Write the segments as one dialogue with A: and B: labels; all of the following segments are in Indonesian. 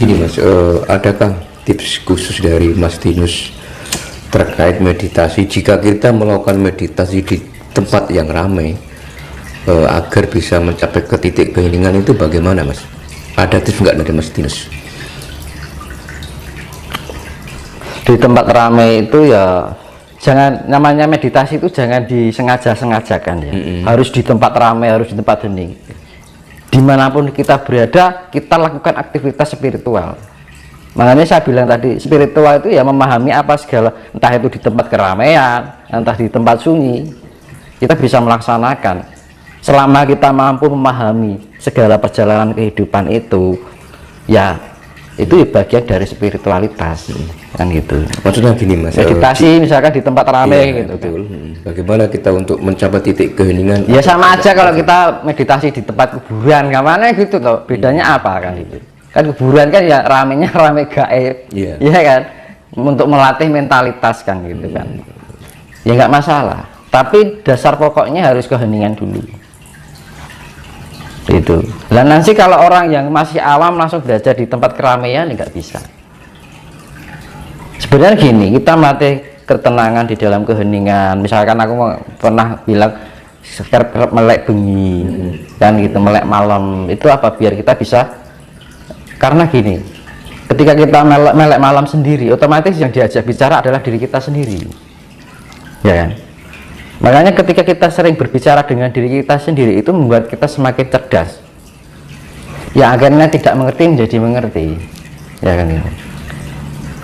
A: Ini Mas, adakah tips khusus dari Mas Dinus terkait meditasi jika kita melakukan meditasi di tempat yang ramai, agar bisa mencapai ke titik keheningan itu bagaimana Mas? Ada tips nggak dari Mas Dinus?
B: Di tempat ramai itu ya jangan, namanya meditasi itu jangan disengaja-sengajakan ya. Harus di tempat ramai, harus di tempat hening. Dimanapun kita berada, kita lakukan aktivitas spiritual. Makanya saya bilang tadi, spiritual itu ya memahami apa segala, entah itu di tempat keramaian, entah di tempat sunyi, kita bisa melaksanakan. Selama kita mampu memahami segala perjalanan kehidupan itu, ya itu bagian dari spiritualitas, kan gitu.
A: Maksudnya gini Mas,
B: meditasi misalkan di tempat ramai,
A: iya,
B: gitu
A: betul. Bagaimana kita untuk mencapai titik keheningan?
B: Ya sama aja kalau kita meditasi di tempat kuburan, kemana gitu loh, bedanya apa kan itu? Kan kuburan kan ya ramenya rame gaib,
A: Iya.
B: Iya kan, untuk melatih mentalitas kan gitu kan. Ya nggak masalah, tapi dasar pokoknya harus keheningan dulu. Itu. Dan nanti kalau orang yang masih awam langsung belajar di tempat keramaian nggak bisa. Sebenarnya gini, kita melatih ketenangan di dalam keheningan. Misalkan aku pernah bilang melek bengi, kan gitu, melek malam. Itu apa? Biar kita bisa. Karena gini, ketika kita melek malam sendiri, otomatis yang diajak bicara adalah diri kita sendiri, ya kan? Makanya ketika kita sering berbicara dengan diri kita sendiri, itu membuat kita semakin cerdas. Ya akhirnya tidak mengerti menjadi mengerti, ya kan?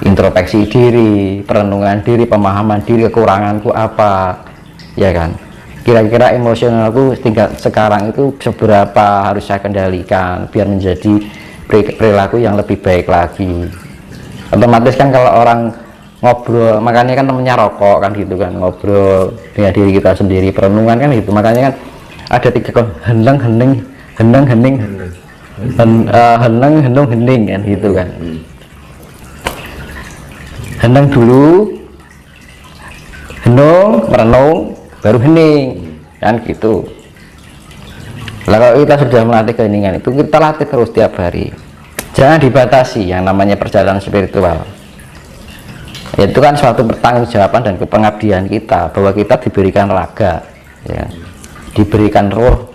B: Introspeksi diri, perenungan diri, pemahaman diri, kekuranganku apa, ya kan? Kira-kira emosionalku tingkat sekarang itu seberapa harus saya kendalikan biar menjadi perilaku yang lebih baik lagi. Otomatis kan kalau orang ngobrol, makanya kan namanya rokok kan gitu kan, ngobrol dengan diri kita sendiri, perenungan kan gitu. Makanya kan ada 3 kon, heneng hening, heneng hening, heneng henung hening kan gitu kan. Heneng dulu, henung, merenung, baru hening kan gitu. Lah kalau kita sudah melatih keheningan itu, kita latih terus tiap hari, jangan dibatasi yang namanya perjalanan spiritual. Itu kan suatu pertanggungjawaban dan kepengabdian kita, bahwa kita diberikan raga, ya, diberikan roh,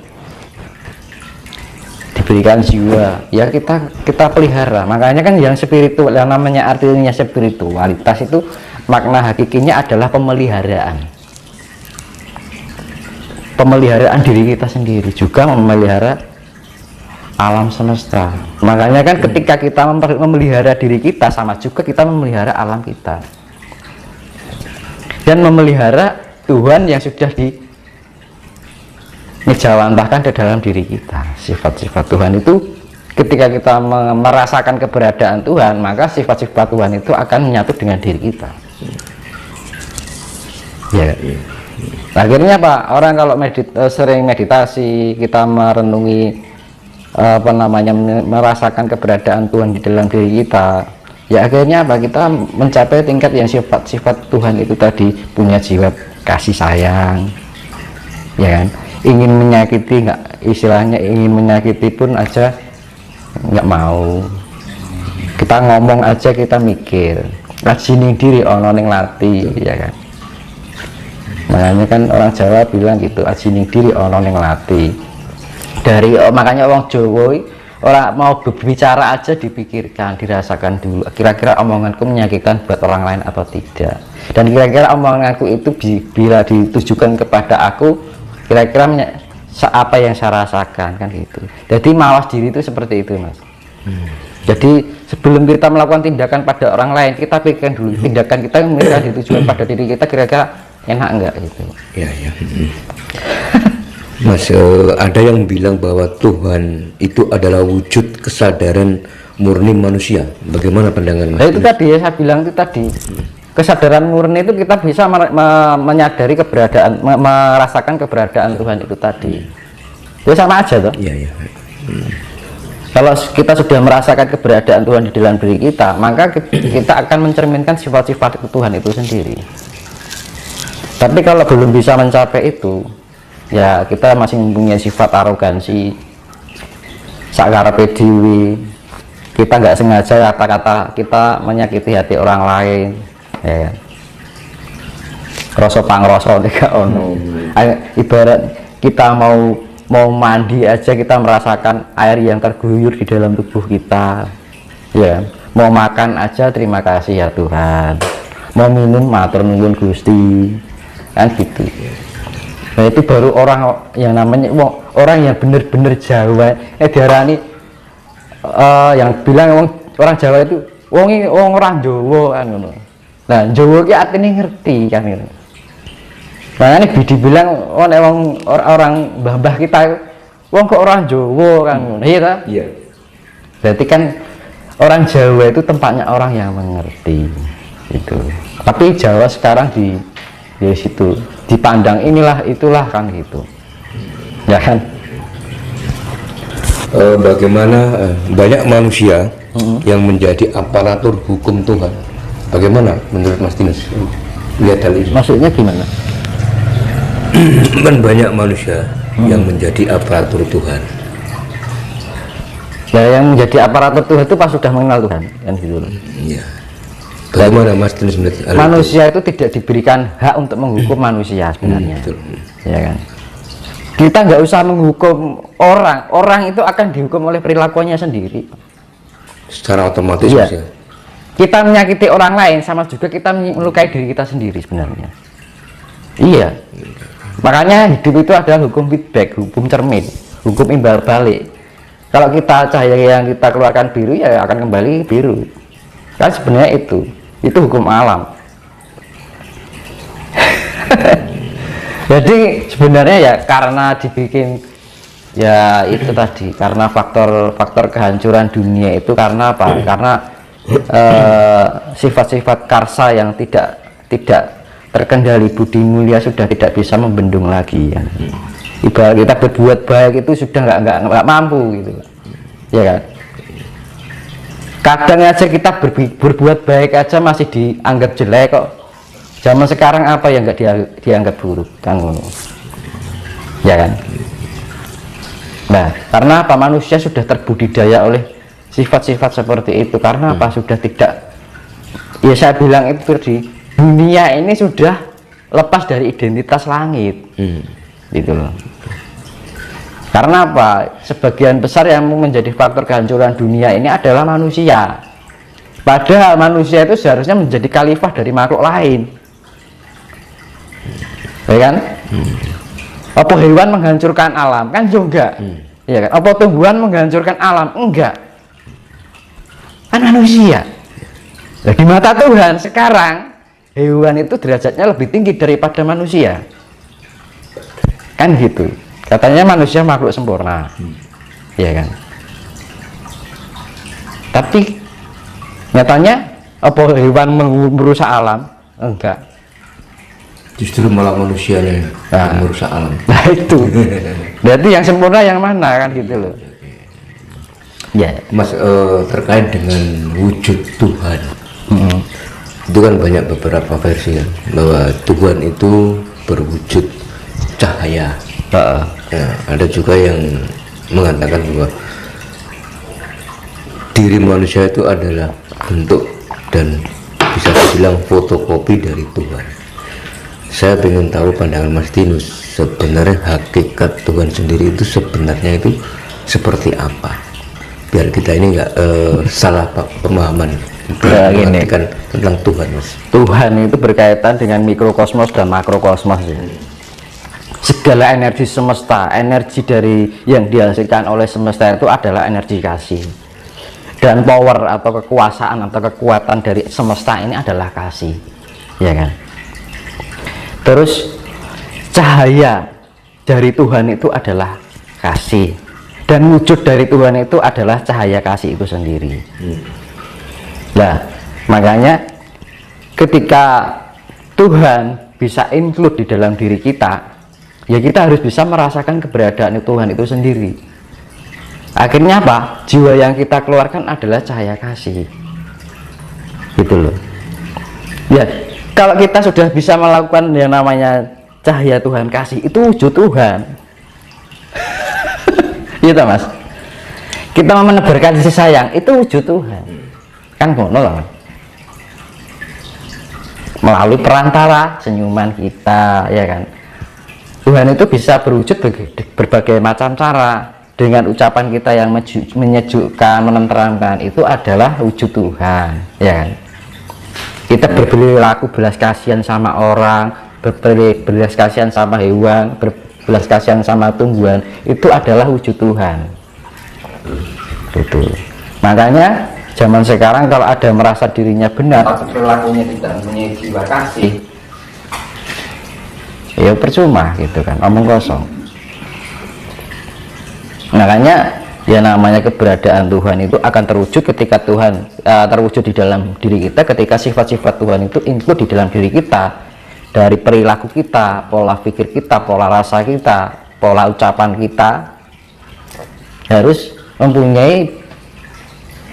B: diberikan jiwa, ya kita pelihara. Makanya kan yang spiritual, yang namanya artinya spiritualitas itu makna hakikinya adalah pemeliharaan. Pemeliharaan diri kita sendiri, juga memelihara alam semesta. Makanya kan ketika kita memelihara diri kita, sama juga kita memelihara alam kita dan memelihara Tuhan yang sudah dijawantahkan di dalam diri kita. Sifat-sifat Tuhan itu ketika kita merasakan keberadaan Tuhan, maka sifat-sifat Tuhan itu akan menyatu dengan diri kita, ya. Akhirnya Pak, orang kalau sering meditasi, kita merenungi merasakan keberadaan Tuhan di dalam diri kita, ya akhirnya apa, kita mencapai tingkat yang sifat-sifat Tuhan itu tadi, punya jiwa kasih sayang, ya kan, ingin menyakiti nggak, istilahnya ingin menyakiti pun aja nggak mau, kita ngomong aja kita mikir, ngajining diri ono ning lati, ya kan. Makanya kan orang Jawa bilang gitu, ajining diri ono ning lati. Makanya orang Jawa orang mau berbicara aja dipikirkan, dirasakan dulu, kira-kira omonganku menyakitkan buat orang lain atau tidak, dan kira-kira omonganku itu bila ditujukan kepada aku, kira-kira apa yang saya rasakan, kan gitu. Jadi mawas diri itu seperti itu Mas. Jadi sebelum kita melakukan tindakan pada orang lain, kita pikirkan dulu tindakan kita yang ditujukan pada diri kita, kira-kira enak enggak gitu.
A: Ya. Mas, ada yang bilang bahwa Tuhan itu adalah wujud kesadaran murni manusia. Bagaimana pandangan Mas?
B: Nah, itu tadi ya, saya bilang itu tadi, kesadaran murni itu kita bisa menyadari keberadaan, merasakan keberadaan Tuhan itu tadi. Ya sama aja toh.
A: Iya.
B: Kalau kita sudah merasakan keberadaan Tuhan di dalam diri kita, maka kita akan mencerminkan sifat-sifat Tuhan itu sendiri. Tapi kalau belum bisa mencapai itu, ya kita masih mempunyai sifat arogansi, sakarepe dhewe, kita nggak sengaja kata-kata kita menyakiti hati orang lain, ya kan? Rasa pangrasa tidak ono. Ibarat kita mau mandi aja kita merasakan air yang terguyur di dalam tubuh kita, ya kan? Mau makan aja terima kasih ya Tuhan, mau minum matur nuwun Gusti, kan gitu. Nah itu baru orang yang namanya orang yang bener-bener Jawa, diarani yang bilang orang Jawa itu orang Jawa kan ngono. Nah Jawa ki artine ngerti kan ngono. Makanya dibilang orang mbah-mbah kita wong kok orang Jawa kan ngono. Iya ta?
A: Iya.
B: Berarti kan orang Jawa itu tempatnya orang yang mengerti itu. Tapi Jawa sekarang di situ dipandang inilah itulah kan gitu. Ya kan?
A: Bagaimana banyak manusia yang menjadi aparatur hukum Tuhan. Bagaimana menurut Mas Tinus lihat hal ini?
B: Maksudnya gimana?
A: Kan banyak manusia yang menjadi aparatur Tuhan.
B: Ya yang menjadi aparatur Tuhan itu pas sudah mengenal Tuhan kan gitu.
A: Iya. Bagaimana Mas Tinus melihat hal
B: manusia itu tidak diberikan hak untuk menghukum manusia sebenarnya.
A: Betul.
B: Ya kan? Kita nggak usah menghukum orang itu akan dihukum oleh perilakunya sendiri
A: secara otomatis?
B: Iya.
A: Ya.
B: Kita menyakiti orang lain sama juga kita melukai diri kita sendiri sebenarnya. Iya, makanya hidup itu adalah hukum feedback, hukum cermin, hukum imbal balik. Kalau kita cahaya yang kita keluarkan biru ya akan kembali biru, kan sebenarnya itu hukum alam. Jadi sebenarnya ya karena dibikin ya itu tadi, karena faktor kehancuran dunia itu karena apa? Karena sifat-sifat karsa yang tidak terkendali, budi mulia sudah tidak bisa membendung lagi ya. Ibarat kita berbuat baik itu sudah nggak mampu gitu, ya kan? Kadang aja kita berbuat baik aja masih dianggap jelek kok. Zaman sekarang apa yang nggak dianggap buruk kan ngono, ya kan? Nah karena apa, manusia sudah terbudidaya oleh sifat-sifat seperti itu. Karena apa, sudah tidak, ya saya bilang itu tadi, dunia ini sudah lepas dari identitas langit, gitu loh. Karena apa, sebagian besar yang menjadi faktor kehancuran dunia ini adalah manusia. Padahal manusia itu seharusnya menjadi khalifah dari makhluk lain, ya kan? Apa hewan menghancurkan alam? Kan juga, ya kan? Apa tumbuhan menghancurkan alam? Enggak, kan manusia. Nah, di mata Tuhan sekarang hewan itu derajatnya lebih tinggi daripada manusia, kan gitu. Katanya manusia makhluk sempurna, ya kan? Tapi nyatanya apa hewan merusak alam? Enggak,
A: Justru malah manusianya yang merusak alam.
B: nah itu berarti yang sempurna yang mana kan gitu loh. Ya
A: Mas, terkait dengan wujud Tuhan, itu kan banyak beberapa versi kan, bahwa Tuhan itu berwujud cahaya. Nah, ada juga yang mengatakan bahwa diri manusia itu adalah bentuk dan bisa dibilang fotokopi dari Tuhan. Saya ingin tahu pandangan Mas Tinus, sebenarnya hakikat Tuhan sendiri itu sebenarnya itu seperti apa, biar kita ini nggak salah pemahaman mengartikan tentang Tuhan, Mas.
B: Tuhan itu berkaitan dengan mikrokosmos dan makrokosmos ya. Segala energi semesta, energi dari yang dihasilkan oleh semesta itu adalah energi kasih, dan power atau kekuasaan atau kekuatan dari semesta ini adalah kasih, ya kan? Terus cahaya dari Tuhan itu adalah kasih, dan wujud dari Tuhan itu adalah cahaya kasih itu sendiri. Nah makanya ketika Tuhan bisa include di dalam diri kita, ya kita harus bisa merasakan keberadaan Tuhan itu sendiri. Akhirnya apa? Jiwa yang kita keluarkan adalah cahaya kasih, gitu loh. Ya kalau kita sudah bisa melakukan yang namanya cahaya Tuhan kasih, itu wujud Tuhan. Gitu Mas. kita menebarkan kasih sayang itu wujud Tuhan, kan ngono loh. Melalui perantara senyuman kita, ya kan. Tuhan itu bisa berwujud berbagai macam cara. Dengan ucapan kita yang menyejukkan, menenteramkan, itu adalah wujud Tuhan, ya kan. Kita berperilaku belas kasihan sama orang, berbelas kasihan sama hewan, berbelas kasihan sama tumbuhan, itu adalah wujud Tuhan. Itu makanya zaman sekarang kalau ada merasa dirinya benar tapi perilakunya tidak mempunyai jiwa kasih, ya percuma gitu kan, omong kosong. Makanya ya namanya keberadaan Tuhan itu akan terwujud ketika Tuhan terwujud di dalam diri kita, ketika sifat-sifat Tuhan itu include di dalam diri kita, dari perilaku kita, pola pikir kita, pola rasa kita, pola ucapan kita harus mempunyai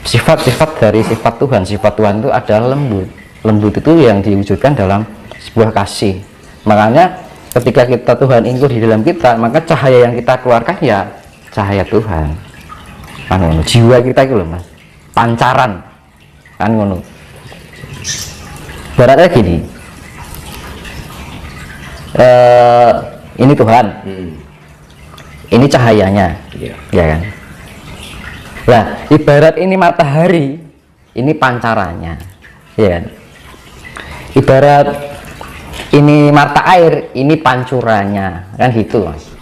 B: sifat-sifat dari sifat Tuhan. Sifat Tuhan itu adalah lembut. Lembut itu yang diwujudkan dalam sebuah kasih. Makanya ketika kita Tuhan include di dalam kita, maka cahaya yang kita keluarkan ya cahaya Tuhan. Kan ngono. Jiwa kita itu loh Mas, pancaran. Kan ngono. Baratnya gini. Ini Tuhan. Ini cahayanya. Ya kan? Nah, ibarat ini matahari, ini pancarannya, ya. Ibarat ini mata air, ini pancurannya, kan gitu, Mas.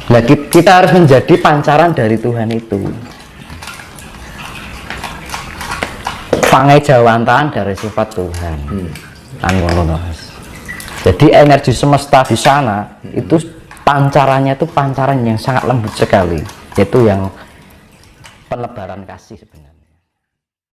B: Nah, kita harus menjadi pancaran dari Tuhan itu. Pangai jawantan dari sifat Tuhan. Kan ngono, Mas. Jadi energi semesta di sana itu pancarannya itu pancaran yang sangat lembut sekali, yaitu yang penebaran kasih sebenarnya.